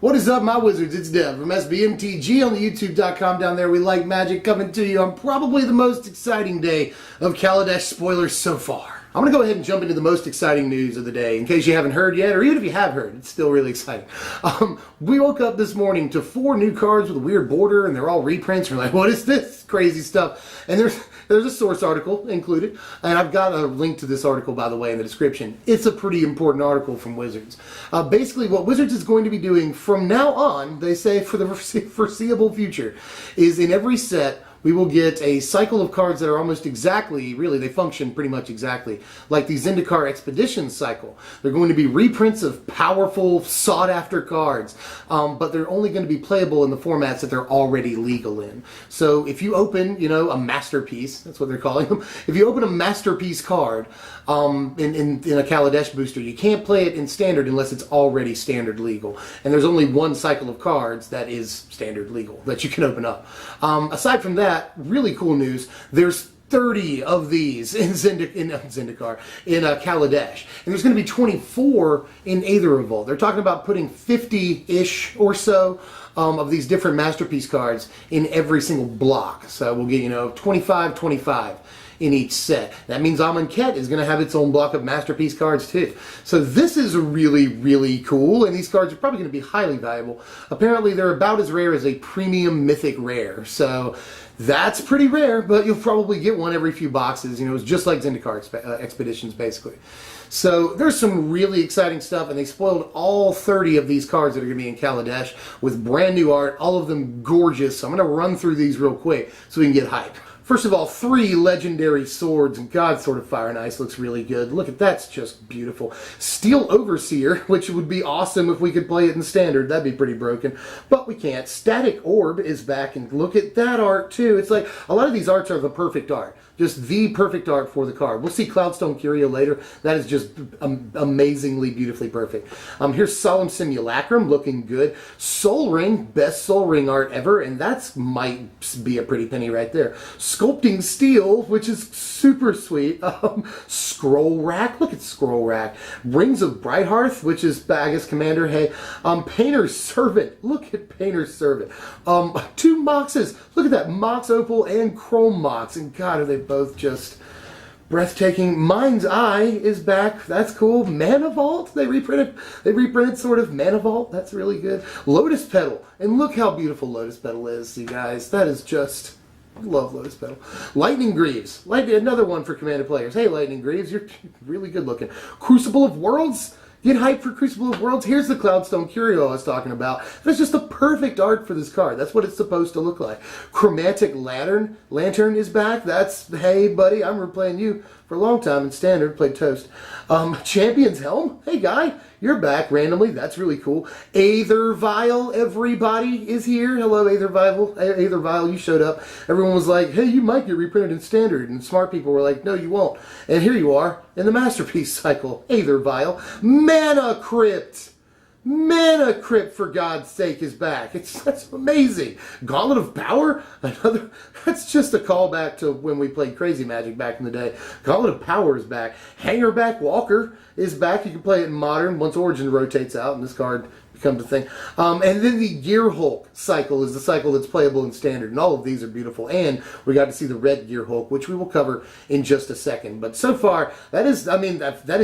What is up, my wizards? It's Dev from mtg on the youtube.com down there. We like magic, coming to you on probably the most exciting day of Kaladesh spoilers so far. I'm going to go ahead and jump into the most exciting news of the day, in case you haven't heard yet, or even if you have heard, it's still really exciting. We woke up this morning to 4 new cards with a weird border, and they're all reprints. We're like, what is this crazy stuff? And there's a source article included, and I've got a link to this article, by the way, in the description. It's a pretty important article from Wizards. Basically, what Wizards is going to be doing from now on, they say for the foreseeable future, is in every set, we will get a cycle of cards that are almost exactly, really, they function pretty much exactly like the Zendikar Expedition cycle. They're going to be reprints of powerful, sought-after cards, but they're only going to be playable in the formats that they're already legal in. So if you open, a masterpiece, that's what they're calling them, if you open a masterpiece card in a Kaladesh booster, you can't play it in Standard unless it's already Standard legal. And there's only one cycle of cards that is Standard legal that you can open up. Aside from that, really cool news, there's 30 of these in Zendikar, in Kaladesh. And there's going to be 24 in Aire Revolt. They're talking about putting 50-ish or so of these different masterpiece cards in every single block. So we'll get, 25 in each set. That means Amonkhet is going to have its own block of masterpiece cards too. So this is really, really cool, and these cards are probably going to be highly valuable. Apparently they're about as rare as a premium mythic rare. So that's pretty rare, but you'll probably get one every few boxes. It's just like Zendikar Expeditions, basically. So there's some really exciting stuff, and they spoiled all 30 of these cards that are going to be in Kaladesh with brand new art, all of them gorgeous. So I'm going to run through these real quick so we can get hype. First of all, 3 legendary swords, and God, Sword of Fire and Ice looks really good. Look at that's just beautiful. Steel Overseer, which would be awesome if we could play it in Standard. That'd be pretty broken, but we can't. Static Orb is back, and look at that art too. It's like a lot of these arts are the perfect art. Just the perfect art for the card. We'll see Cloudstone Curio later. That is just amazingly, beautifully perfect. Here's Solemn Simulacrum, looking good. Soul Ring, best Soul Ring art ever, and that's might be a pretty penny right there. Sculpting Steel, which is super sweet. Scroll Rack, look at Scroll Rack. Rings of Brighthearth, which is, I guess, Commander, hey. Painter's Servant, look at Painter's Servant. 2 Moxes, look at that, Mox Opal and Chrome Mox, and God, are they both just breathtaking. Mind's Eye is back. That's cool. Mana Vault, they reprinted sort of Mana Vault. That's really good. Lotus Petal, and look how beautiful Lotus Petal is, you guys. That is just, I love Lotus Petal. Lightning Greaves, another one for Commander players. Hey, Lightning Greaves, you're really good looking. Crucible of Worlds. Get hyped for Crucible of Worlds. Here's the Cloudstone Curio I was talking about. That's just the perfect art for this card. That's what it's supposed to look like. Chromatic Lantern is back. That's, hey buddy, I remember playing you for a long time in Standard, played Toast. Champion's Helm, hey guy, you're back randomly. That's really cool. Aether Vial, everybody is here. Hello, Aether Vial, you showed up. Everyone was like, hey, you might get reprinted in Standard. And smart people were like, no, you won't. And here you are in the Masterpiece cycle. Aether Vial. Mana Crypt, for God's sake, is back. That's amazing. Gauntlet of Power, that's just a callback to when we played Crazy Magic back in the day. Gauntlet of Power is back. Hangerback Walker is back. You can play it in Modern once Origin rotates out and this card becomes a thing. And then the Gear Hulk cycle is the cycle that's playable in Standard, and all of these are beautiful. And we got to see the red Gear Hulk, which we will cover in just a second. But so far, that is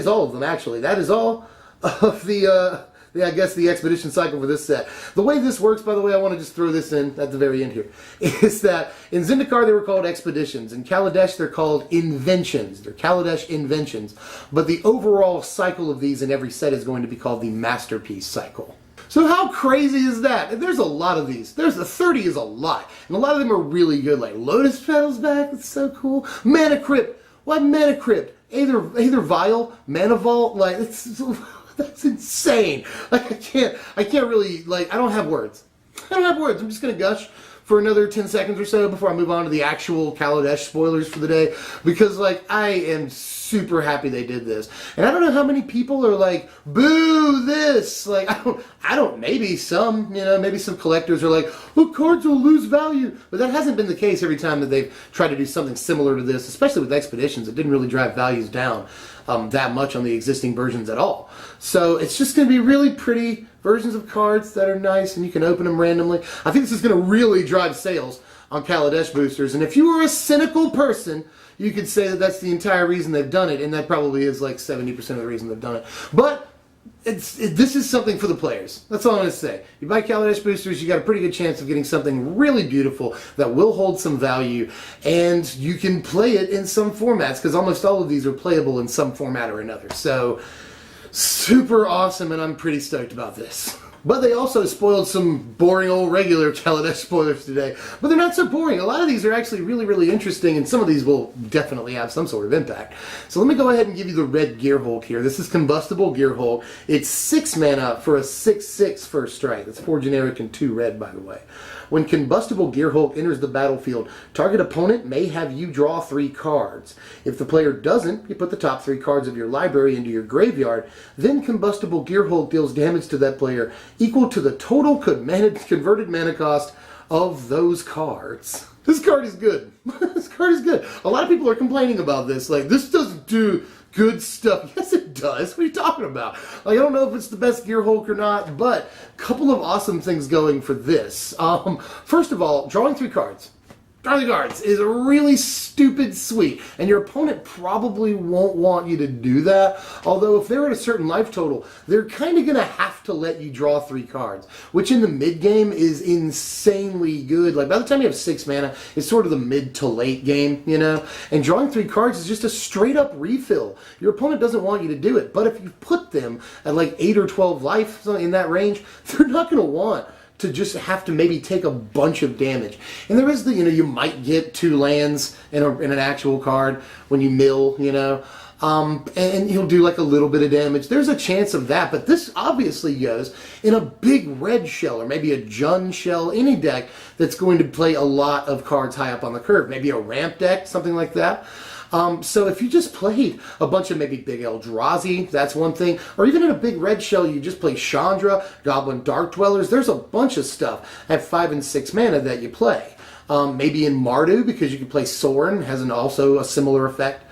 all of them, actually. That is all of the I guess the expedition cycle for this set. The way this works, by the way, I want to just throw this in at the very end here, is that in Zendikar they were called expeditions. In Kaladesh they're called inventions. They're Kaladesh inventions. But the overall cycle of these in every set is going to be called the masterpiece cycle. So how crazy is that? There's a lot of these. There's 30 is a lot. And a lot of them are really good. Like Lotus Petal's back. That's so cool. Mana Crypt. What Mana Crypt? Aether Vial. Mana Vault. Like, that's insane. Like, I can't really, like, I don't have words. I'm just going to gush for another 10 seconds or so before I move on to the actual Kaladesh spoilers for the day. Because, like, I am so super happy they did this. And I don't know how many people are like, boo this. Like, I don't, maybe some, you know, maybe some collectors are like, oh, cards will lose value. But that hasn't been the case every time that they've tried to do something similar to this, especially with expeditions. It didn't really drive values down that much on the existing versions at all. So it's just going to be really pretty versions of cards that are nice and you can open them randomly. I think this is going to really drive sales on Kaladesh boosters. And if you were a cynical person, you could say that that's the entire reason they've done it, and that probably is like 70% of the reason they've done it. But this is something for the players. That's all I'm going to say. You buy Kaladesh boosters, you got a pretty good chance of getting something really beautiful that will hold some value, and you can play it in some formats, because almost all of these are playable in some format or another. So, super awesome, and I'm pretty stoked about this. But they also spoiled some boring old regular Kaladesh spoilers today. But they're not so boring. A lot of these are actually really, really interesting, and some of these will definitely have some sort of impact. So let me go ahead and give you the red Gear Hulk here. This is Combustible Gear Hulk. It's 6 mana for a 6/6 first strike. That's 4 generic and 2 red, by the way. When Combustible Gear Hulk enters the battlefield, target opponent may have you draw 3 cards. If the player doesn't, you put the top 3 cards of your library into your graveyard. Then Combustible Gear Hulk deals damage to that player equal to the total converted mana cost of those cards. This card is good. This card is good. A lot of people are complaining about this. Like, this doesn't do good stuff. Yes, it does. What are you talking about? Like, I don't know if it's the best Gear Hulk or not, but a couple of awesome things going for this. First of all, drawing 3 cards. Drawing 3 cards is really stupid sweet, and your opponent probably won't want you to do that. Although if they're at a certain life total, they're kind of going to have to let you draw 3 cards, which in the mid game is insanely good. Like, by the time you have 6 mana, it's sort of the mid to late game, you know? And drawing 3 cards is just a straight up refill. Your opponent doesn't want you to do it, but if you put them at like 8 or 12 life in that range, they're not going to want to just have to maybe take a bunch of damage. And there is the, you know, you might get 2 lands in an actual card when you mill, you know, and he'll do like a little bit of damage. There's a chance of that, but this obviously goes in a big red shell, or maybe a Jun shell, any deck that's going to play a lot of cards high up on the curve. Maybe a ramp deck, something like that. So if you just played a bunch of maybe big Eldrazi, that's one thing. Or even in a big red shell, you just play Chandra, Goblin Dark Dwellers. There's a bunch of stuff at 5 and 6 mana that you play. Maybe in Mardu, because you can play Sorin, has also a similar effect.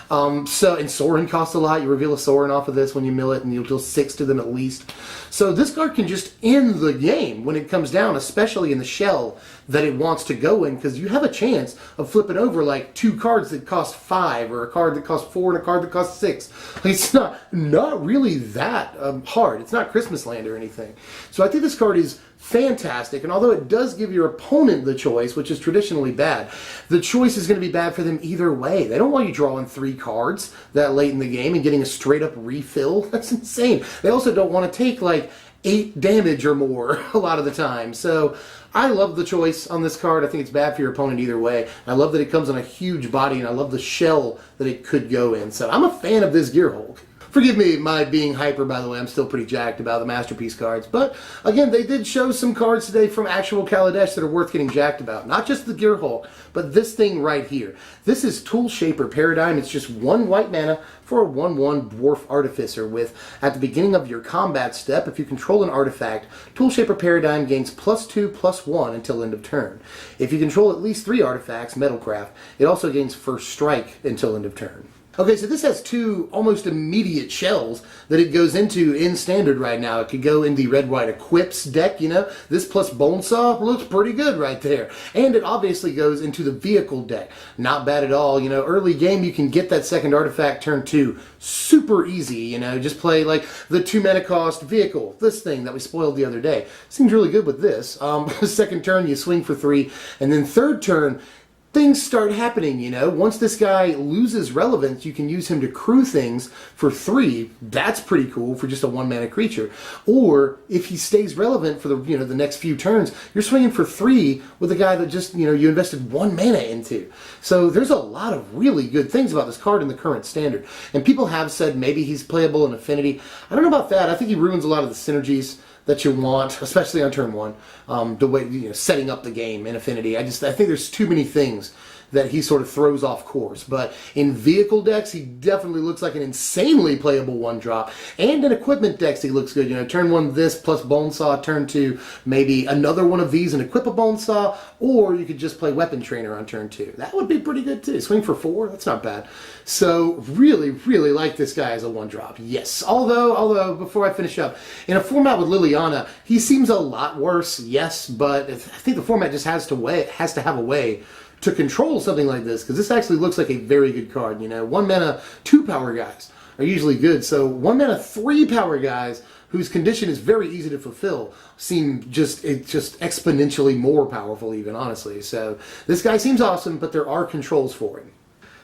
And Sorin costs a lot. You reveal a Sorin off of this when you mill it, and you'll deal 6 to them at least. So this card can just end the game when it comes down, especially in the shell that it wants to go in, because you have a chance of flipping over like 2 cards that cost 5, or a card that costs 4 and a card that costs 6. Like, it's not really that hard. It's not Christmas Land or anything. So I think this card is fantastic, and although it does give your opponent the choice, which is traditionally bad, the choice is going to be bad for them either way. They don't want you drawing 3 cards that late in the game and getting a straight up refill. That's insane. They also don't want to take like 8 damage or more a lot of the time. So I love the choice on this card. I think it's bad for your opponent either way. I love that it comes on a huge body, and I love the shell that it could go in. So I'm a fan of this Gear Hulk. Forgive me my being hyper, by the way. I'm still pretty jacked about the Masterpiece cards. But, again, they did show some cards today from actual Kaladesh that are worth getting jacked about. Not just the Gear Hulk, but this thing right here. This is Tool Shaper Paradigm. It's just 1 white mana for a 1/1 Dwarf Artificer with, at the beginning of your combat step, if you control an artifact, Tool Shaper Paradigm gains +2/+1 until end of turn. If you control at least 3 artifacts, Metalcraft, it also gains First Strike until end of turn. Okay, so this has 2 almost immediate shells that it goes into in Standard right now. It could go in the red-white Equips deck, you know. This plus Bonesaw looks pretty good right there. And it obviously goes into the Vehicle deck. Not bad at all, you know. Early game, you can get that second artifact turn 2 super easy, you know. Just play, like, the 2 mana cost Vehicle, this thing that we spoiled the other day. Seems really good with this. Second turn, you swing for 3, and then third turn, things start happening, you know. Once this guy loses relevance, you can use him to crew things for 3. That's pretty cool for just a 1-mana creature. Or if he stays relevant for the next few turns, you're swinging for 3 with a guy that just, you invested 1 mana into. So there's a lot of really good things about this card in the current Standard. And people have said maybe he's playable in Affinity. I don't know about that. I think he ruins a lot of the synergies that you want, especially on turn 1, the way, setting up the game in Affinity. I think there's too many things that he sort of throws off course. But in vehicle decks, he definitely looks like an insanely playable 1-drop. And in equipment decks, he looks good. You know, turn 1 this plus Bone Saw, turn 2 maybe another one of these and equip a Bone Saw, or you could just play Weapon Trainer on turn 2. That would be pretty good too. Swing for 4, that's not bad. So really, really like this guy as a 1-drop. Yes, although before I finish up, in a format with Liliana, he seems a lot worse, yes, but I think the format just has to have a way to control something like this, because this actually looks like a very good card. You know, 1 mana, 2 power guys are usually good, so 1 mana, 3 power guys whose condition is very easy to fulfill seem just exponentially more powerful even, honestly. So this guy seems awesome, but there are controls for him.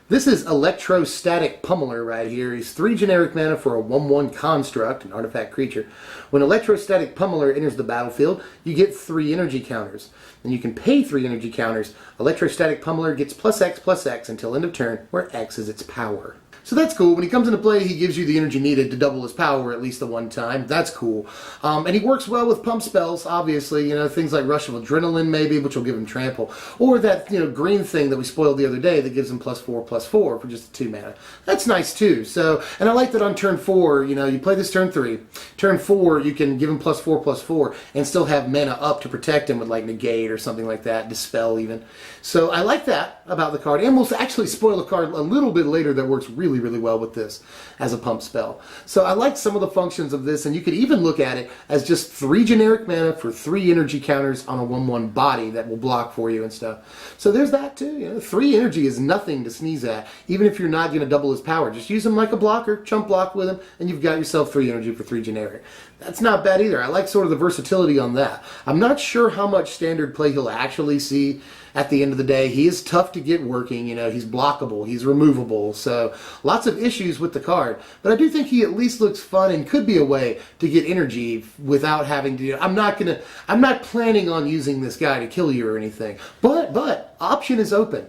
This is Electrostatic Pummeler right here. He's 3 generic mana for a 1/1 construct, an artifact creature. When Electrostatic Pummeler enters the battlefield, you get 3 energy counters. And you can pay 3 energy counters. Electrostatic Pummeler gets +X/+X until end of turn, where X is its power. So that's cool. When he comes into play, he gives you the energy needed to double his power at least the 1 time. That's cool. And he works well with pump spells, obviously. You know, things like Rush of Adrenaline, maybe, which will give him trample. Or that, you know, green thing that we spoiled the other day that gives him +4/+4 for just 2 mana. That's nice, too. So, and I like that on turn 4, you know, you play this turn 3. Turn 4, you can give him +4/+4 and still have mana up to protect him with, like, Negate or something like that. Dispel, even. So I like that about the card. And we'll actually spoil a card a little bit later that works really well with this as a pump spell. So I like some of the functions of this, and you could even look at it as just 3 generic mana for 3 energy counters on a 1/1 body that will block for you and stuff. So there's that too. You know, 3 energy is nothing to sneeze at, even if you're not going to double his power. Just use him like a blocker, chump block with him, and you've got yourself 3 energy for 3 generic. That's not bad either. I like sort of the versatility on that. I'm not sure how much standard play he'll actually see at the end of the day. He is tough to get working, you know, he's blockable, he's removable, so lots of issues with the card. But I do think he at least looks fun and could be a way to get energy without having to, I'm not planning on using this guy to kill you or anything. But option is open.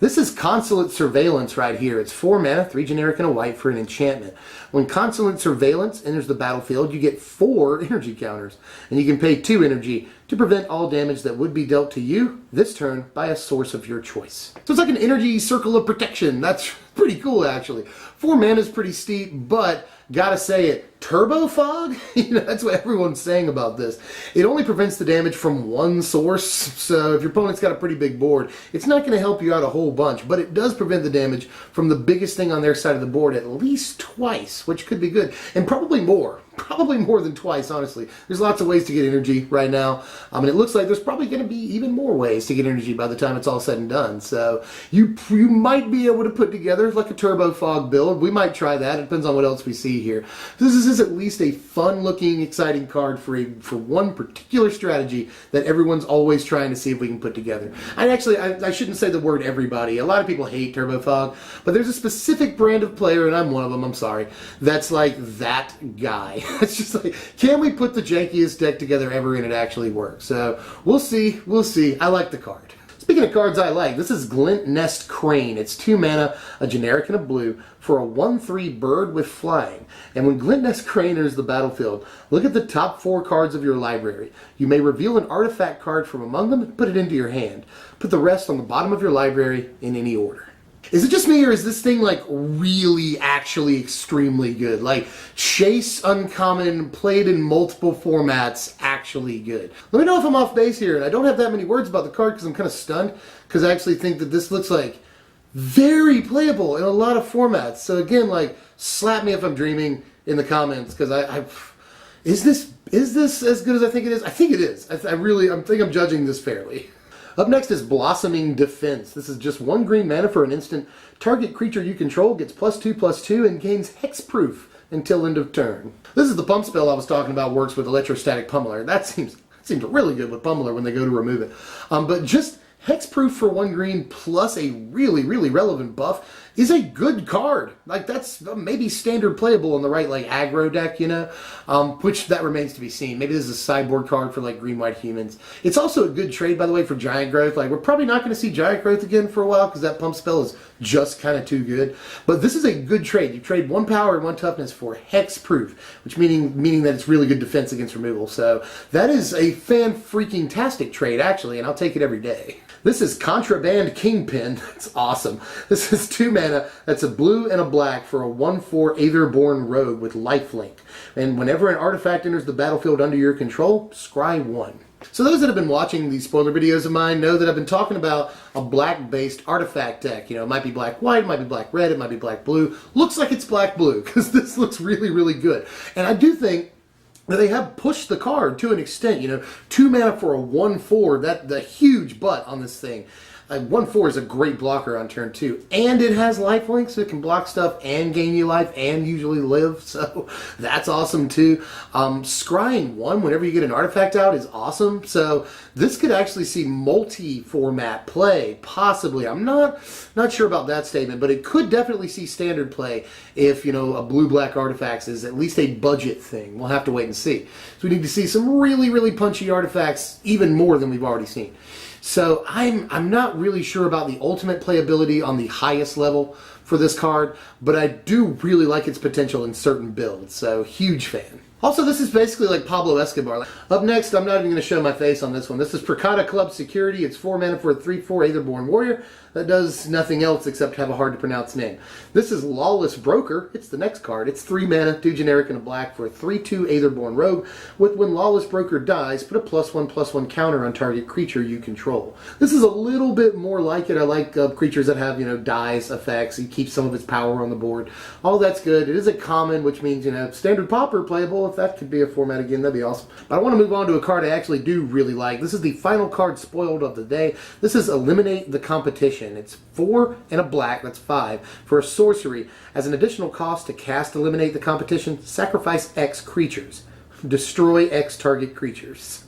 This is Consulate Surveillance right here. It's 4 mana, 3 generic and a white for an enchantment. When Consulate Surveillance enters the battlefield, you get 4 energy counters. And you can pay 2 energy to prevent all damage that would be dealt to you this turn by a source of your choice. So it's like an energy circle of protection. That's pretty cool, actually. 4 mana is pretty steep, but gotta say it, Turbo Fog? You know, that's what everyone's saying about this. It only prevents the damage from 1 source, so if your opponent's got a pretty big board, it's not going to help you out a whole bunch, but it does prevent the damage from the biggest thing on their side of the board at least twice, which could be good, and probably more. Probably more than twice, honestly. There's lots of ways to get energy right now, and it looks like there's probably going to be even more ways to get energy by the time it's all said and done. So you might be able to put together like a Turbo Fog build. We might try that. It depends on what else we see here. This is at least a fun-looking, exciting card for one particular strategy that everyone's always trying to see if we can put together. I shouldn't say the word everybody. A lot of people hate Turbo Fog, but there's a specific brand of player, and I'm one of them, I'm sorry, that's like that guy. It's just like, can we put the jankiest deck together ever and it actually works? So we'll see. I like the card. Speaking of cards I like, this is Glint Nest Crane. It's 2 mana, a generic and a blue, for a 1/3 bird with flying. And when Glint Nest Crane enters the battlefield, look at the top 4 cards of your library. You may reveal an artifact card from among them and put it into your hand. Put the rest on the bottom of your library in any order. Is it just me, or is this thing like really actually extremely good? Like Chase Uncommon, played in multiple formats, actually good. Let me know if I'm off base here, and I don't have that many words about the card because I'm kind of stunned, because I actually think that this looks like very playable in a lot of formats. So again, like, slap me if I'm dreaming in the comments, because is this as good as I think it is? I think it is. I think I'm judging this fairly. Up next is Blossoming Defense. This is just 1 green mana for an instant. Target creature you control gets +2/+2 and gains hexproof until end of turn. This is the pump spell I was talking about, works with Electrostatic Pummeler. That seems really good with Pummeler when they go to remove it. But just hexproof for 1 green plus a really relevant buff is a good card. Like, that's maybe standard playable in the right, like, aggro deck, you know? Which, that remains to be seen. Maybe this is a sideboard card for, like, green-white humans. It's also a good trade, by the way, for Giant Growth. Like, we're probably not going to see Giant Growth again for a while, because that pump spell is just kind of too good. But this is a good trade. You trade 1 power and 1 toughness for hexproof, which meaning that it's really good defense against removal. So, that is a fan-freaking-tastic trade, actually, and I'll take it every day. This is Contraband Kingpin. That's awesome. This is 2 mana. That's a blue and a black for a 1/4 Aetherborn Rogue with lifelink. And whenever an artifact enters the battlefield under your control, scry 1. So those that have been watching these spoiler videos of mine know that I've been talking about a black-based artifact deck. You know, it might be black-white, it might be black-red, it might be black-blue. Looks like it's black-blue because this looks really, really good. And I do think that they have pushed the card to an extent. You know, 2 mana for a 1/4, the huge butt on this thing. 1/4 is a great blocker on turn 2. And it has lifelink, so it can block stuff and gain you life and usually live. So that's awesome too. Scrying 1 whenever you get an artifact out is awesome. So this could actually see multi-format play, possibly. I'm not sure about that statement, but it could definitely see standard play if, you know, a blue-black artifacts is at least a budget thing. We'll have to wait and see. So we need to see some really, really punchy artifacts, even more than we've already seen. So I'm not really sure about the ultimate playability on the highest level for this card, but I do really like its potential in certain builds, so huge fan. Also, this is basically like Pablo Escobar. Up next, I'm not even going to show my face on this one. This is Percata Club Security. It's 4 mana for a 3/4 Aetherborn Warrior that does nothing else except have a hard to pronounce name. This is Lawless Broker. It's the next card. It's 3 mana, 2 generic and a black for a 3/2 Aetherborn Rogue with when Lawless Broker dies, put a +1/+1 counter on target creature you control. This is a little bit more like it. I like creatures that have, you know, dies effects. It keeps some of its power on the board. All that's good. It is a common, which means, you know, standard pauper playable. If that could be a format again, that'd be awesome. But I want to move on to a card I actually do really like. This is the final card spoiled of the day. This is Eliminate the Competition. It's 4 and a black, that's 5, for a sorcery. As an additional cost to cast Eliminate the Competition, sacrifice X creatures. Destroy X target creatures.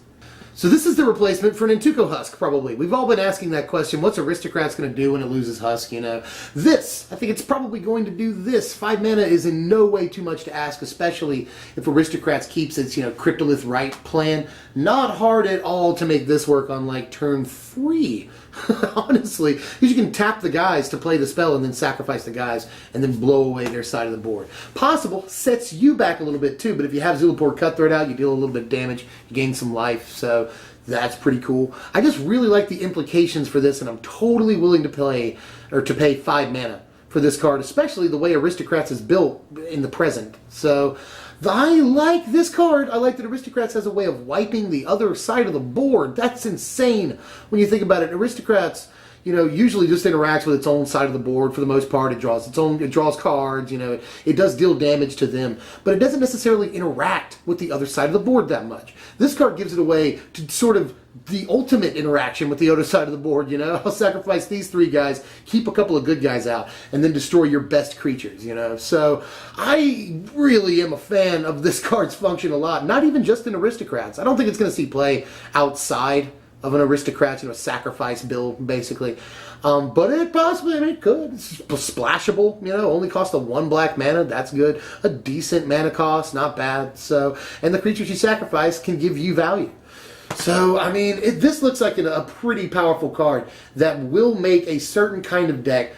So this is the replacement for an Nantuko Husk, probably. We've all been asking that question, what's Aristocrats going to do when it loses Husk, you know? This, I think it's probably going to do this. 5 mana is in no way too much to ask, especially if Aristocrats keeps its, you know, Cryptolith Right plan. Not hard at all to make this work on, like, turn 3. Honestly, because you can tap the guys to play the spell and then sacrifice the guys and then blow away their side of the board. Possible, sets you back a little bit too, but if you have Zulaport Cutthroat out, you deal a little bit of damage, you gain some life, so that's pretty cool. I just really like the implications for this, and I'm totally willing to play, or to pay 5 mana for this card, especially the way Aristocrats is built in the present. So I like this card. I like that Aristocrats has a way of wiping the other side of the board. That's insane when you think about it. Aristocrats, you know, usually just interacts with its own side of the board for the most part. It draws cards, you know, it does deal damage to them, but it doesn't necessarily interact with the other side of the board that much. This card gives it a way to sort of the ultimate interaction with the other side of the board, you know. I'll sacrifice these 3 guys, keep a couple of good guys out, and then destroy your best creatures, you know. So I really am a fan of this card's function a lot, not even just in Aristocrats. I don't think it's going to see play outside of an Aristocrats, you know, sacrifice build, basically. But it possibly, I mean, it could. It's splashable, you know, only cost a 1 black mana, that's good. A decent mana cost, not bad. So, and the creatures you sacrifice can give you value. So, I mean, this looks like a pretty powerful card that will make a certain kind of deck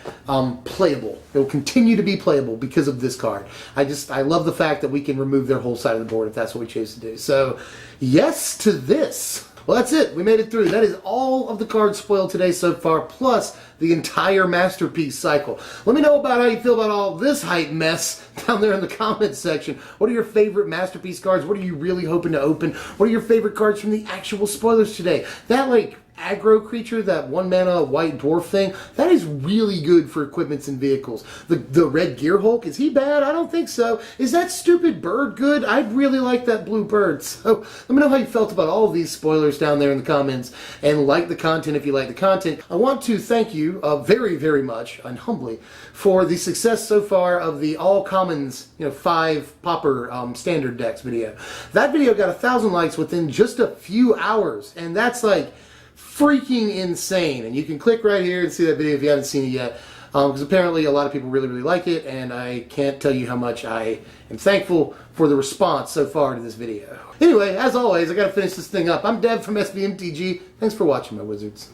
playable. It will continue to be playable because of this card. I love the fact that we can remove their whole side of the board if that's what we choose to do. So, yes to this. Well, that's it. We made it through. That is all of the cards spoiled today so far, plus the entire Masterpiece cycle. Let me know about how you feel about all this hype mess down there in the comments section. What are your favorite Masterpiece cards? What are you really hoping to open? What are your favorite cards from the actual spoilers today? That, like, aggro creature, that 1 mana white dwarf thing, that is really good for equipments and vehicles. The red Gear Hulk, is he bad? I don't think so. Is that stupid bird good? I really like that blue bird. So let me know how you felt about all of these spoilers down there in the comments, and like the content if you like the content. I want to thank you very, very much and humbly for the success so far of the All Commons, you know, 5 Pauper standard decks video. That video got 1,000 likes within just a few hours, and that's like freaking insane. And you can click right here and see that video if you haven't seen it yet, because apparently a lot of people really, really like it, and I can't tell you how much I am thankful for the response so far to this video. Anyway, as always, I gotta finish this thing up. I'm Dev from SBMTG. Thanks for watching, my wizards.